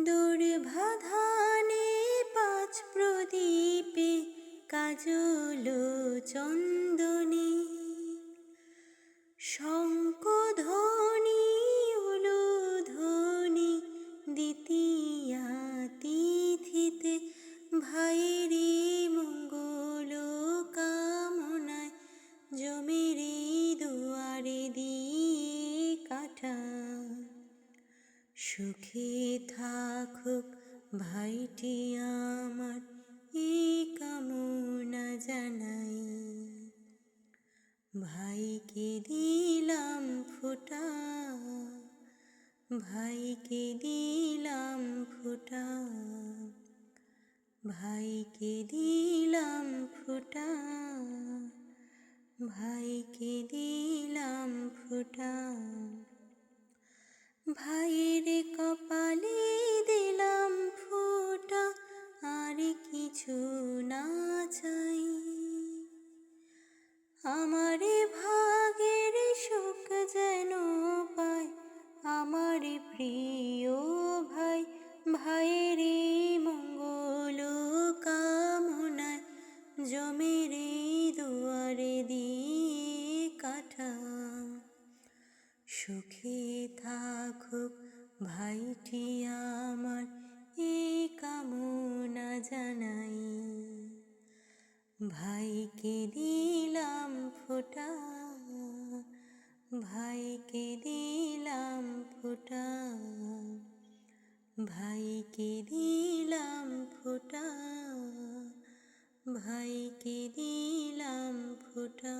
দুর্ভাধানে পাঁচ প্রদীপে কাজল চন্দনে শঙ্খধ্বনি উলুধ্বনি দ্বিতীয়া তিথিতে ভাইরে মঙ্গল কামনায় জমেরে দুয়ারে দিয়ে কাটা। সুখে থাকুক ভাইটি আমার এই কামনা জানাই। ভাইকে দিলাম ফোঁটা, ভাইকে দিলাম ফোঁটা, ভাইকে দিলাম ফোঁটা, ভাইকে দিলাম ফোঁটা। ভাইয়ের কপালে দিলাম ফোঁটা, আর কিছু না চাই। আমার ভাগের সুখ যেন পায় আমার প্রিয় ভাই। ভাইয়ের মঙ্গল কামনায় জমেরে দুয়ারে দিয়ে কাটা। সুখে থাকুক ভাইটি আমার এই কামনা জানাই। ভাইকে দিলাম ফোঁটা, ভাইকে দিলাম ফোঁটা, ভাইকে দিলাম ফোঁটা, ভাইকে দিলাম ফোঁটা।